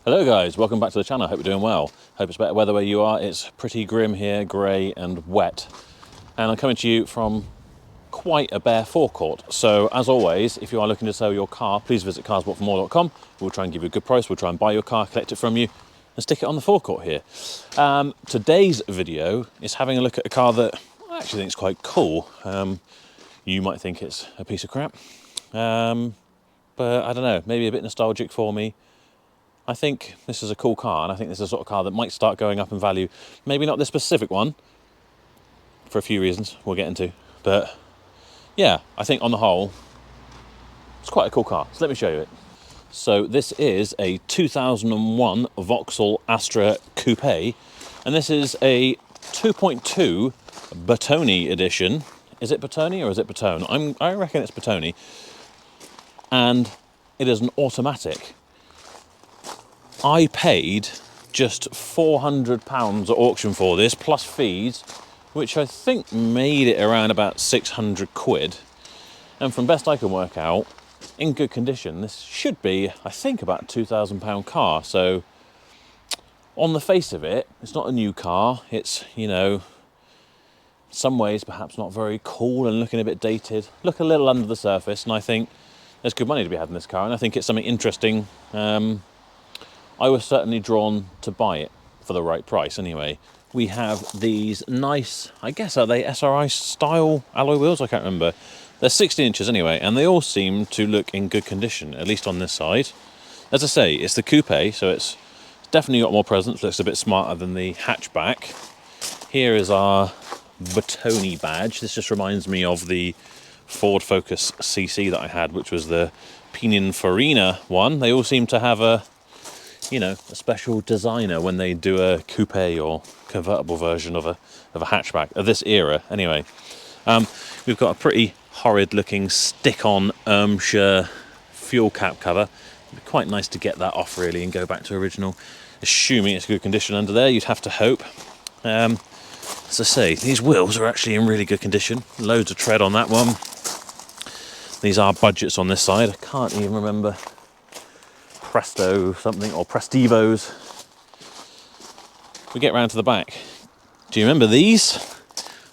Hello guys, welcome back to the channel. Hope you're doing well. Hope it's better weather where you are. It's pretty grim here, grey and wet. And I'm coming to you from quite a bare forecourt. So as always, if you are looking to sell your car, please visit carsbought4more.com. We'll try and give you a good price. We'll try and buy your car, collect it from you and stick it on the forecourt here. Today's video is having a look at a car that I actually think is quite cool. You might think it's a piece of crap, but I don't know, maybe a bit nostalgic for me. I think this is a cool car, and I think this is a sort of car that might start going up in value. Maybe not this specific one, for a few reasons we'll get into. But yeah, I think on the whole, it's quite a cool car. So let me show you it. So this is a 2001 Vauxhall Astra Coupe, and this is a 2.2 Bertone edition. Is it Bertone or is it Bertone? I reckon it's Bertone. And it is an automatic. I paid just £400 at auction for this, plus fees, which I think made it around about 600 quid. And from best I can work out, in good condition, this should be, I think, about a £2,000 car. So on the face of it, it's not a new car. It's, you know, some ways perhaps not very cool and looking a bit dated. Look a little under the surface, and I think there's good money to be had in this car, and I think it's something interesting. I was certainly drawn to buy it for the right price anyway. We have these nice, I guess, are they SRI style alloy wheels? I can't remember. They're 60 inches anyway, and they all seem to look in good condition, at least on this side. As I say, it's the coupe, so it's definitely got more presence, looks a bit smarter than the hatchback. Here is our Bertone badge. This just reminds me of the Ford Focus CC that I had, which was the Pininfarina one. They all seem to have a special designer when they do a coupe or convertible version of a hatchback of this era. Anyway, we've got a pretty horrid looking stick-on Ermshire fuel cap cover. It'd be quite nice to get that off really and go back to original. Assuming it's good condition under there, you'd have to hope. As I say, these wheels are actually in really good condition. Loads of tread on that one. These are budgets on this side. I can't even remember. Presto something or Prestivos. We get round to the back. Do you remember these?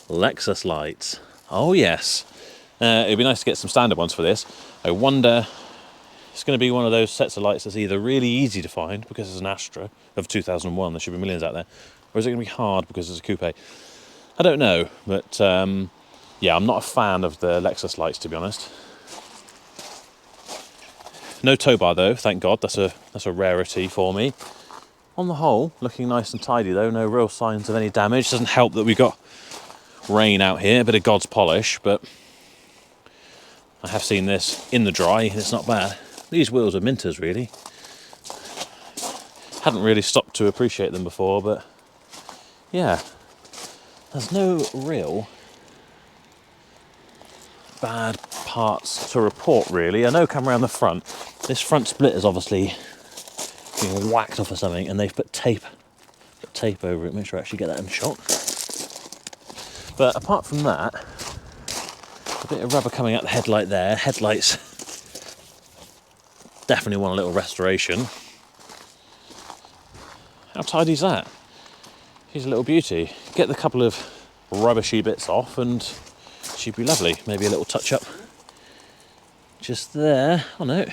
Lexus lights. Oh yes. It'd be nice to get some standard ones for this. I wonder, it's going to be one of those sets of lights that's either really easy to find because it's an Astra of 2001, there should be millions out there, or is it going to be hard because it's a coupe? I don't know, but yeah, I'm not a fan of the Lexus lights, to be honest. No tow bar though, thank God. That's a rarity for me. On the whole, looking nice and tidy though. No real signs of any damage. Doesn't help that we got rain out here, a bit of God's polish, but I have seen this in the dry. It's not bad. These wheels are minters, really. Hadn't really stopped to appreciate them before, but yeah, there's no real bad parts to report really. I know come around the front, this front split is obviously being whacked off or something, and they've put tape over it. Make sure I actually get that in shot. But apart from that, a bit of rubber coming out the headlight there. Headlights definitely want a little restoration. How tidy is that? She's a little beauty. Get the couple of rubbishy bits off and she'd be lovely. Maybe a little touch up just there. Oh no.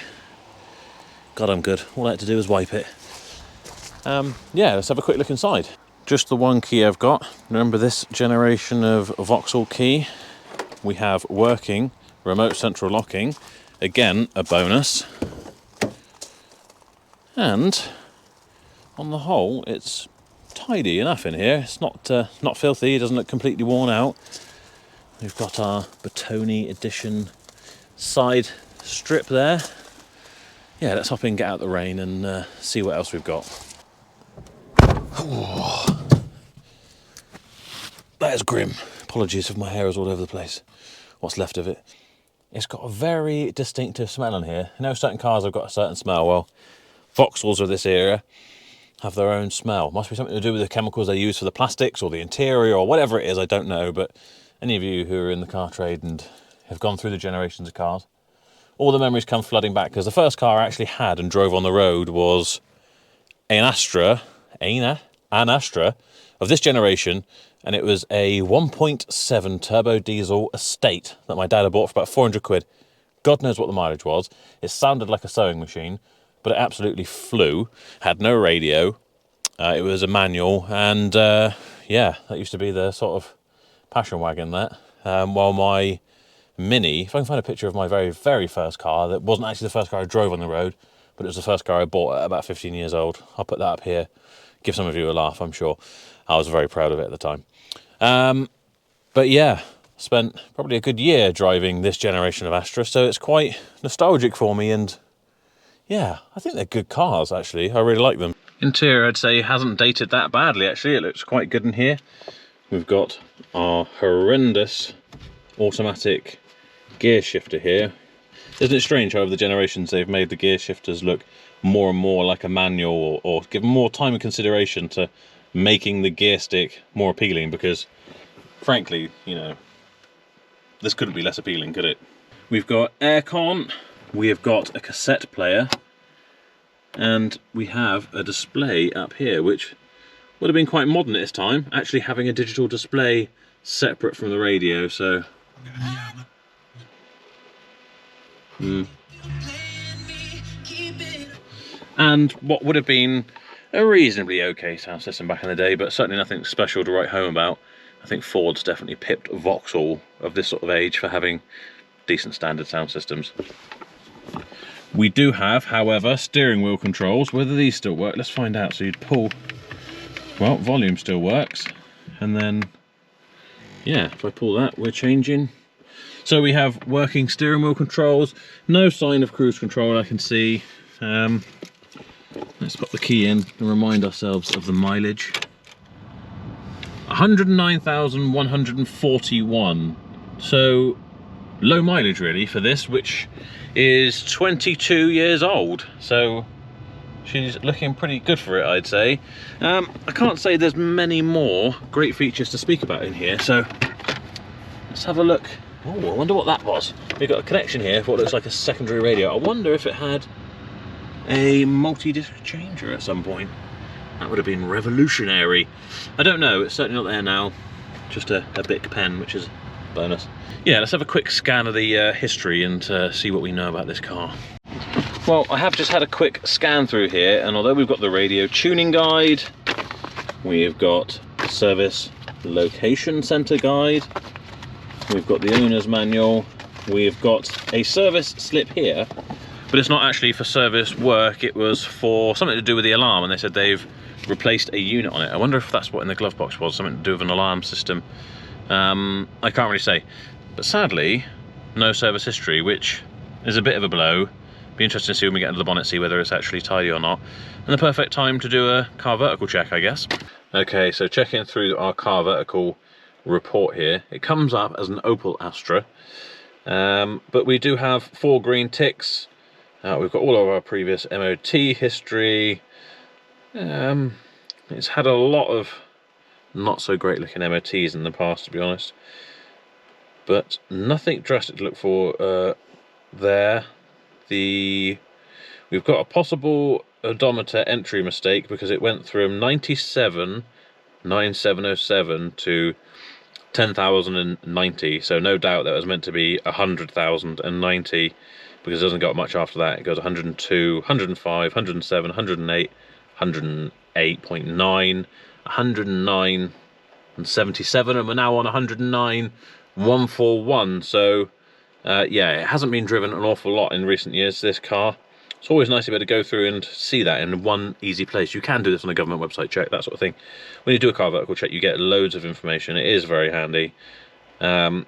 God, I'm good. All I had to do was wipe it. Yeah, let's have a quick look inside. Just the one key I've got. Remember this generation of Vauxhall key? We have working remote central locking. Again, a bonus. And on the whole, it's tidy enough in here. It's not filthy. It doesn't look completely worn out. We've got our Bertone edition side strip there. Yeah, let's hop in, get out the rain and see what else we've got. Oh, that is grim. Apologies if my hair is all over the place. What's left of it. It's got a very distinctive smell in here. You know, certain cars have got a certain smell. Well, Vauxhalls of this era have their own smell. Must be something to do with the chemicals they use for the plastics or the interior or whatever it is, I don't know. But any of you who are in the car trade and have gone through the generations of cars, all the memories come flooding back, because the first car I actually had and drove on the road was an Astra of this generation, and it was a 1.7 turbo diesel estate that my dad had bought for about 400 quid. God knows what the mileage was. It sounded like a sewing machine, but it absolutely flew. Had no radio. It was a manual, and yeah, that used to be the sort of passion wagon there. While my Mini, if I can find a picture of my very, very first car, that wasn't actually the first car I drove on the road, but it was the first car I bought at about 15 years old. I'll put that up here. Give some of you a laugh, I'm sure. I was very proud of it at the time. But yeah, spent probably a good year driving this generation of Astra, so it's quite nostalgic for me, and yeah, I think they're good cars, actually. I really like them. Interior, I'd say, hasn't dated that badly, actually. It looks quite good in here. We've got our horrendous automatic gear shifter here. Isn't it strange how over the generations they've made the gear shifters look more and more like a manual, or give more time and consideration to making the gear stick more appealing, because frankly, you know, this couldn't be less appealing, could it? We've got aircon, we have got a cassette player, and we have a display up here, which would have been quite modern at this time, actually having a digital display separate from the radio, so... And what would have been a reasonably okay sound system back in the day, but certainly nothing special to write home about. I think Ford's definitely pipped Vauxhall of this sort of age for having decent standard sound systems. We do have, however, steering wheel controls. Whether these still work, let's find out. So you'd pull, well, volume still works, and then, yeah, if I pull that, we're changing. So we have working steering wheel controls, no sign of cruise control I can see. Let's pop the key in and remind ourselves of the mileage. 109,141. So low mileage really for this, which is 22 years old. So she's looking pretty good for it, I'd say. I can't say there's many more great features to speak about in here, so let's have a look. Oh, I wonder what that was. We've got a connection here for what looks like a secondary radio. I wonder if it had a multi-disc changer at some point. That would have been revolutionary. I don't know, it's certainly not there now. Just a Bic pen, which is a bonus. Yeah, let's have a quick scan of the history and see what we know about this car. Well, I have just had a quick scan through here, and although we've got the radio tuning guide, we've got service location center guide, we've got the owner's manual, we've got a service slip here, but it's not actually for service work, it was for something to do with the alarm, and they said they've replaced a unit on it. I wonder if that's what in the glove box was, something to do with an alarm system. I can't really say, but sadly no service history, which is a bit of a blow. Be interesting to see when we get under the bonnet, see whether it's actually tidy or not. And the perfect time to do a car vertical check, I guess. Okay, so checking through our car vertical report here, it comes up as an Opel Astra, but we do have 4 green ticks. We've got all of our previous MOT history. It's had a lot of not so great looking MOTs in the past, to be honest, but nothing drastic to look for there. We've got a possible odometer entry mistake because it went from 97,9707 to 10,090, so no doubt that was meant to be 100,090, because it doesn't go much after that. It goes 102, 105, 107, 108, 108.9, 109 and 77, and we're now on 109,141. So yeah, it hasn't been driven an awful lot in recent years, this car. It's always nice to be able to go through and see that in one easy place. You can do this on a government website check, that sort of thing. When you do a car vertical check, you get loads of information. It is very handy. And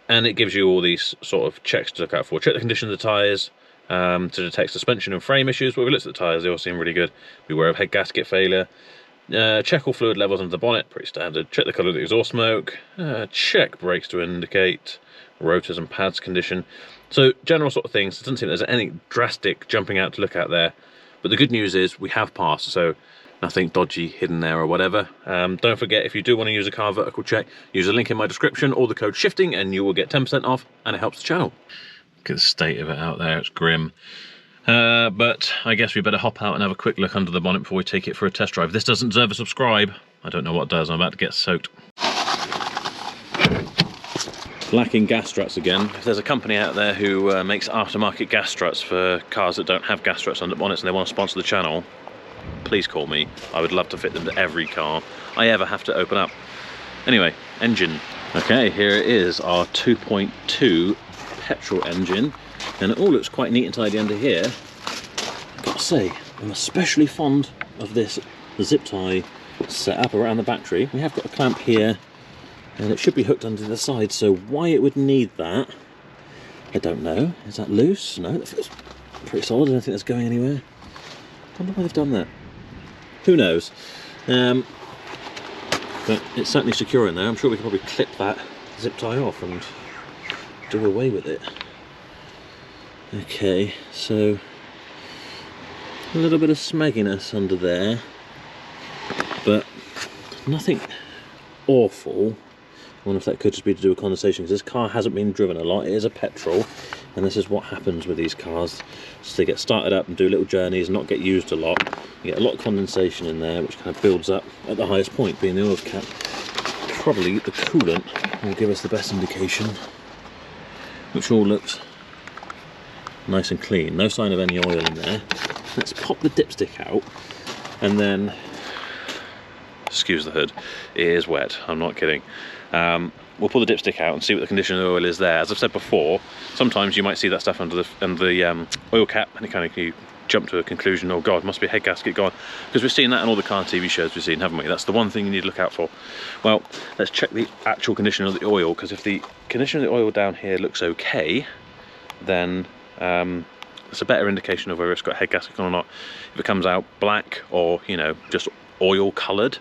it gives you all these sort of checks to look out for. Check the condition of the tyres to detect suspension and frame issues. Well, we looked at the tyres, they all seem really good. Beware of head gasket failure. Check all fluid levels under the bonnet, pretty standard. Check the colour of the exhaust smoke. Check brakes to indicate rotors and pads condition. So general sort of things. It doesn't seem there's any drastic jumping out to look at there, but the good news is we have passed, so nothing dodgy hidden there or whatever. Don't forget, if you do want to use a car vertical check, use a link in my description or the code SHIFTING and you will get 10% off, and it helps the channel. Look at the state of it out there, it's grim. But I guess we better hop out and have a quick look under the bonnet before we take it for a test drive. If this doesn't deserve a subscribe, I don't know what does. I'm about to get soaked. Lacking gas struts again. If there's a company out there who makes aftermarket gas struts for cars that don't have gas struts under bonnets and they want to sponsor the channel, please call me. I would love to fit them to every car I ever have to open up. Anyway, engine. Okay, here it is, our 2.2 petrol engine, and it all looks quite neat and tidy under here. I've got to say, I'm especially fond of this zip tie set up around the battery. We have got a clamp here, and it should be hooked under the side, so why it would need that, I don't know. Is that loose? No, that feels pretty solid. I don't think that's going anywhere. I wonder why they've done that. Who knows? But it's certainly secure in there. I'm sure we can probably clip that zip tie off and do away with it. Okay, so a little bit of smegginess under there, but nothing awful. I wonder if that could just be to do with condensation, because this car hasn't been driven a lot. It is a petrol, and this is what happens with these cars. So they get started up and do little journeys and not get used a lot. You get a lot of condensation in there, which kind of builds up at the highest point, being the oil cap. Probably the coolant will give us the best indication, which all looks nice and clean. No sign of any oil in there. Let's pop the dipstick out, and then, excuse the hood, it is wet, I'm not kidding. We'll pull the dipstick out and see what the condition of the oil is there. As I've said before, sometimes you might see that stuff under the oil cap, and it kind of, you jump to a conclusion, oh god, must be a head gasket gone, because we've seen that in all the car TV shows we've seen, haven't we? That's the one thing you need to look out for. Well, let's check the actual condition of the oil, because if the condition of the oil down here looks okay, then it's a better indication of whether it's got a head gasket on or not. If it comes out black, or, you know, just oil coloured,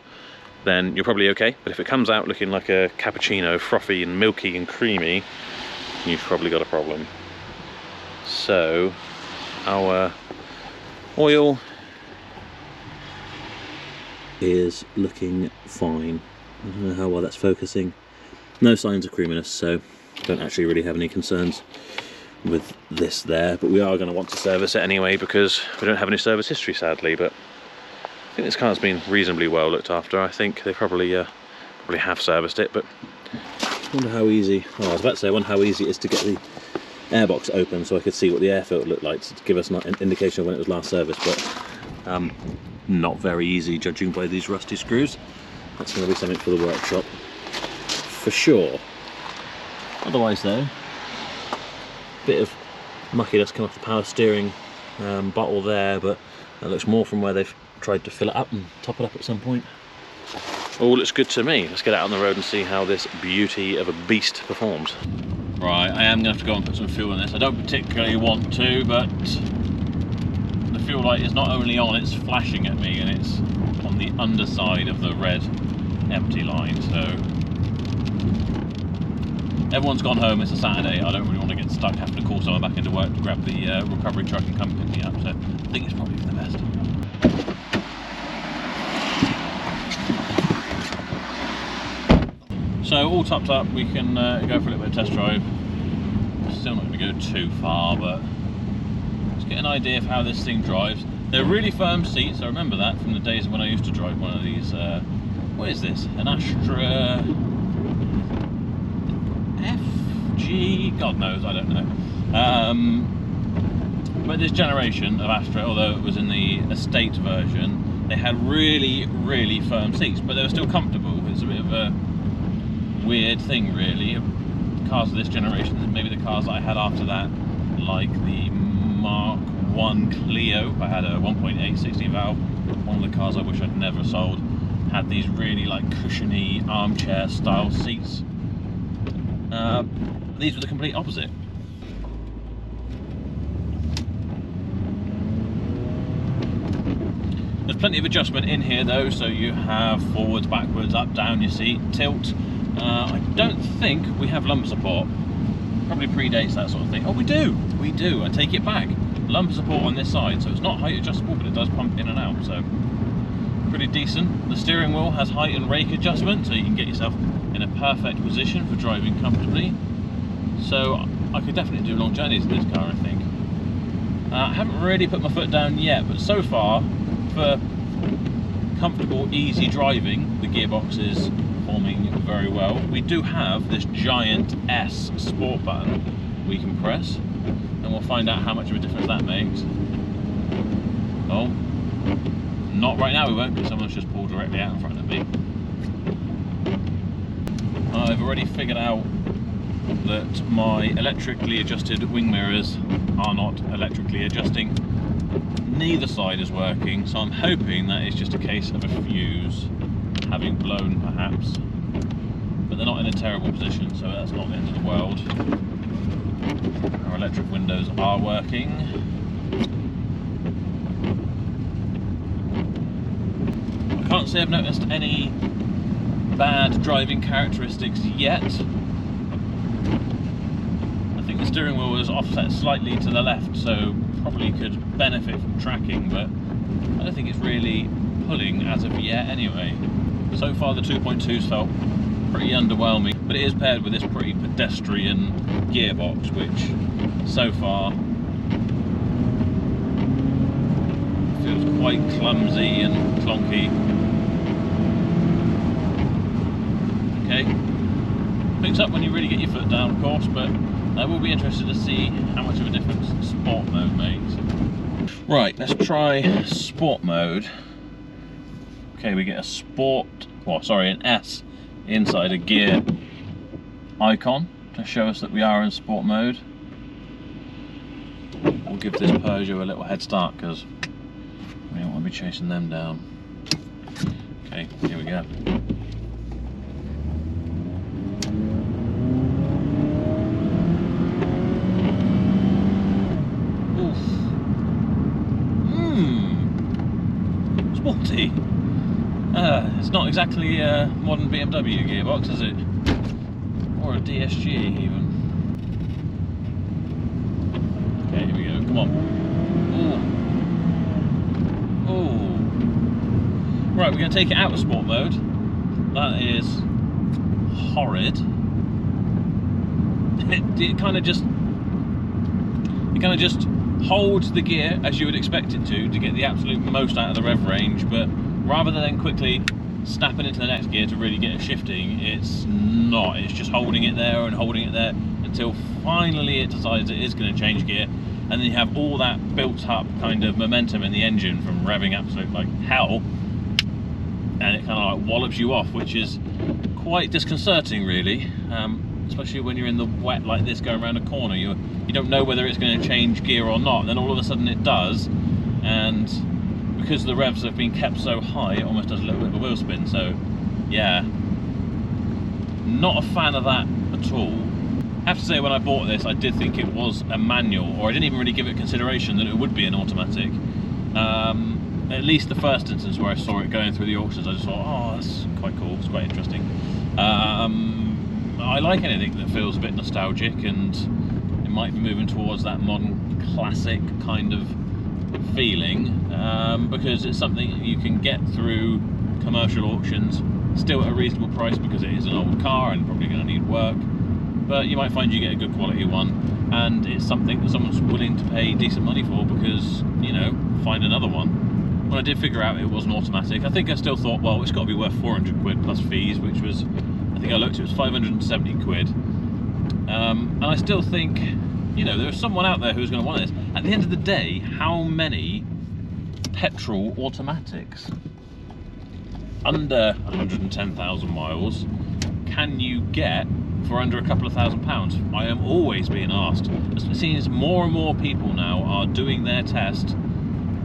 then you're probably okay. But if it comes out looking like a cappuccino, frothy and milky and creamy, you've probably got a problem. So our oil is looking fine. I don't know how well that's focusing. No signs of creaminess, so don't actually really have any concerns with this there, but we are going to want to service it anyway, because we don't have any service history, sadly. But I think this car's been reasonably well looked after. I think they probably have serviced it, but I wonder how easy, oh, I was about to say, I wonder how easy it is to get the airbox open so I could see what the air filter looked like, to give us an indication of when it was last serviced, but not very easy judging by these rusty screws. That's going to be something for the workshop for sure. Otherwise though, bit of mucky dust come off the power steering bottle there, but that looks more from where they've tried to fill it up and top it up at some point. All looks good to me. Let's get out on the road and see how this beauty of a beast performs. Right, I am going to have to go and put some fuel in this. I don't particularly want to, but the fuel light is not only on, it's flashing at me, and it's on the underside of the red empty line, so everyone's gone home, it's a Saturday. I don't really want to get stuck having to call someone back into work to grab the recovery truck and come pick me up, so I think it's probably for the best. So all topped up, we can go for a little bit of test drive. Still not going to go too far, but let's get an idea of how this thing drives. They're really firm seats, I remember that from the days when I used to drive one of these, what is this? An Astra FG? God knows, I don't know. But this generation of Astra, although it was in the estate version, they had really, really firm seats, but they were still comfortable. It's a bit of a weird thing, really. Cars of this generation, maybe the cars that I had after that, like the Mark 1 Clio, I had a 1.8 16 valve, one of the cars I wish I'd never sold, had these really like cushiony armchair style seats. These were the complete opposite. There's plenty of adjustment in here though, so you have forwards, backwards, up, down your seat, tilt. I don't think we have lumbar support. Probably predates that sort of thing. Oh, we do! We do, I take it back. Lumbar support on this side, so it's not height adjustable, but it does pump in and out, so pretty decent. The steering wheel has height and rake adjustment, so you can get yourself in a perfect position for driving comfortably. So I could definitely do long journeys in this car, I think. I haven't really put my foot down yet, but so far, for comfortable, easy driving, the gearbox is performing very well. We do have this giant S sport button we can press, and we'll find out how much of a difference that makes. Oh, not right now we won't, because someone's just pulled directly out in front of me. I've already figured out that my electrically adjusted wing mirrors are not electrically adjusting. Neither side is working, so I'm hoping that it's just a case of a fuse having blown perhaps. But they're not in a terrible position, so that's not the end of the world. Our electric windows are working. I can't say I've noticed any bad driving characteristics yet. I think the steering wheel was offset slightly to the left, so probably could benefit from tracking, but I don't think it's really pulling as of yet anyway. So far the 2.2's felt pretty underwhelming, but it is paired with this pretty pedestrian gearbox, which so far feels quite clumsy and clunky. Okay, picks up when you really get your foot down, of course, but I will be interested to see how much of a difference sport mode makes. Right, let's try sport mode. Okay, we get a sport, well, sorry, an S inside a gear icon to show us that we are in sport mode. We'll give this Peugeot a little head start because we don't want to be chasing them down. Okay, here we go. Sporty. It's not exactly a modern BMW gearbox, is it? Or a DSG even. Okay, here we go. Come on. Oh. Oh. Right, we're going to take it out of sport mode. That is horrid. It kind of just holds the gear as you would expect it to get the absolute most out of the rev range, but rather than quickly snapping into the next gear to really get it shifting, it's not. It's just holding it there and holding it there until finally it decides it is going to change gear, and then you have all that built up kind of momentum in the engine from revving absolute like hell, and it kind of like wallops you off, which is quite disconcerting really. Especially when you're in the wet like this going around a corner, you don't know whether it's going to change gear or not, then all of a sudden it does, and because the revs have been kept so high, it almost does a little bit of a wheel spin. So yeah, not a fan of that at all. I have to say, when I bought this I did think it was a manual, or I didn't even really give it consideration that it would be an automatic. At least the first instance where I saw it going through the auctions, I just thought, oh, that's quite cool, it's quite interesting. I like anything that feels a bit nostalgic, and it might be moving towards that modern classic kind of feeling, because it's something you can get through commercial auctions still at a reasonable price, because it is an old car and probably going to need work, but you might find you get a good quality one, and it's something that someone's willing to pay decent money for, because, you know, find another one. When I did figure out it was an automatic, I think I still thought, well, it's got to be worth 400 quid plus fees, which was, I think I looked, it was 570 quid. And I still think, you know, there's someone out there who's going to want this. At the end of the day, how many petrol automatics under 110,000 miles can you get for under a couple of £1,000s? I am always being asked. It seems more and more people now are doing their test,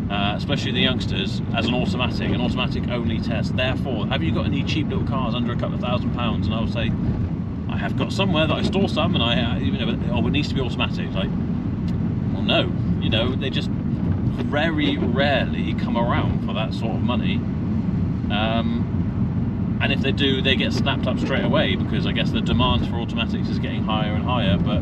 especially the youngsters, as an automatic only test. Therefore, have you got any cheap little cars under a couple of £1,000s? And I will say, I have got somewhere that I store some, and I, you know, oh, it needs to be automatic. Like, well, no, you know, they just very rarely come around for that sort of money. And if they do, they get snapped up straight away, because I guess the demand for automatics is getting higher and higher, but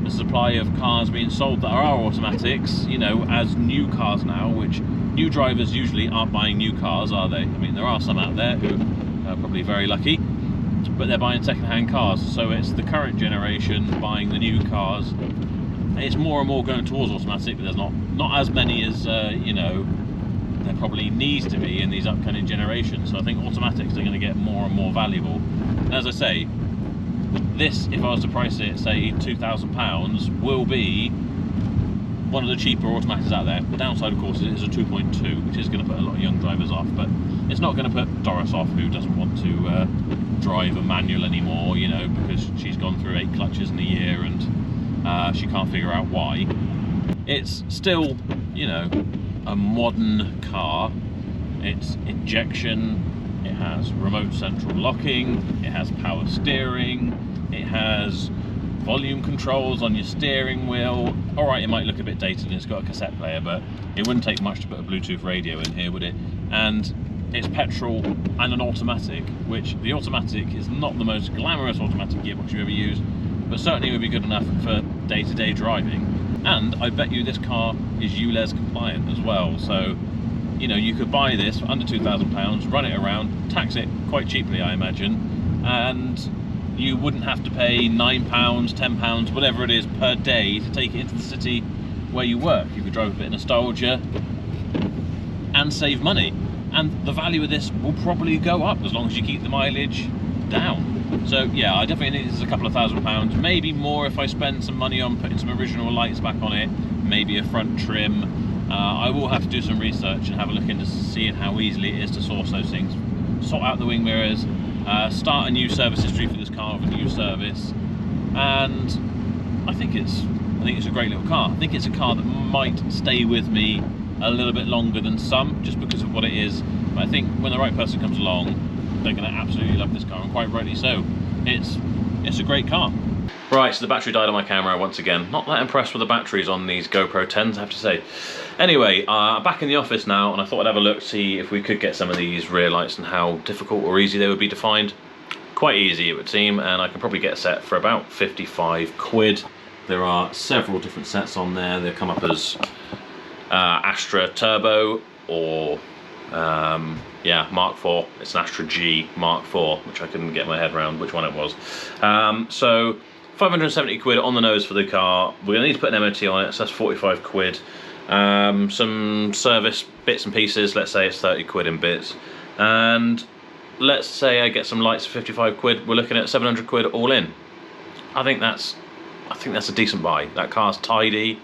the supply of cars being sold that are automatics, you know, as new cars now, which new drivers usually aren't buying new cars, are they? I mean, there are some out there who are probably very lucky, but they're buying second-hand cars, so it's the current generation buying the new cars it's more and more going towards automatic, but there's not as many as you know, there probably needs to be in these upcoming generations. So I think automatics are going to get more and more valuable. And as I say, this, if I was to price it, say £2,000, will be one of the cheaper automatics out there. The downside, of course, is a 2.2, which is going to put a lot of young drivers off, but it's not going to put Doris off, who doesn't want to drive a manual anymore, you know, because she's gone through 8 clutches in a year and she can't figure out why. It's still, you know, a modern car. It's injection, it has remote central locking, it has power steering, it has volume controls on your steering wheel. All right, it might look a bit dated and it's got a cassette player, but it wouldn't take much to put a Bluetooth radio in here, would it? And it's petrol and an automatic, which the automatic is not the most glamorous automatic gearbox you ever use, but certainly would be good enough for day-to-day driving. And I bet you this car is ULEZ compliant as well, so you know, you could buy this for under £2,000, run it around, tax it quite cheaply, I imagine, and you wouldn't have to pay £9, £10, whatever it is per day to take it into the city where you work. You could drive a bit of nostalgia and save money. And the value of this will probably go up as long as you keep the mileage down. So yeah, I definitely think this is a couple of £1,000, maybe more if I spend some money on putting some original lights back on it, maybe a front trim. I will have to do some research and have a look into seeing how easily it is to source those things. Sort out the wing mirrors, start a new service history for this car with a new service, and I think it's a great little car. I think it's a car that might stay with me a little bit longer than some, just because of what it is. But I think when the right person comes along, they're going to absolutely love this car, and quite rightly so. It's a great car. Right, so the battery died on my camera once again. Not that impressed with the batteries on these GoPro 10s, I have to say. Anyway, I'm back in the office now, and I thought I'd have a look, see if we could get some of these rear lights and how difficult or easy they would be to find. Quite easy, it would seem, and I can probably get a set for about 55 quid. There are several different sets on there. They come up as Astra Turbo or yeah, Mark IV. It's an Astra G Mark IV, which I couldn't get my head around which one it was. So 570 quid on the nose for the car. We're gonna need to put an MOT on it, so that's 45 quid. Some service bits and pieces, let's say it's 30 quid in bits. And let's say I get some lights for 55 quid, we're looking at 700 quid all in. I think that's a decent buy. That car's tidy,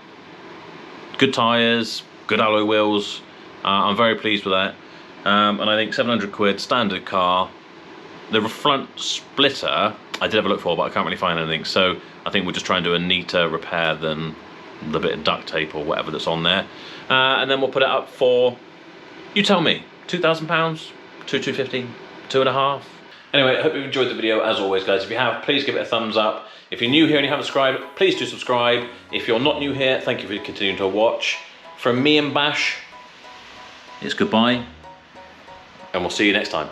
good tyres, good alloy wheels. I'm very pleased with that. And I think 700 quid, standard car. The front splitter, I did have a look for, but I can't really find anything. So I think we'll just try and do a neater repair than the bit of duct tape or whatever that's on there. And then we'll put it up for, you tell me, £2,000, 250, 2.5. Anyway, I hope you enjoyed the video. As always, guys, if you have, please give it a thumbs up. If you're new here and you haven't subscribed, please do subscribe. If you're not new here, thank you for continuing to watch. From me and Bash, it's goodbye, and we'll see you next time.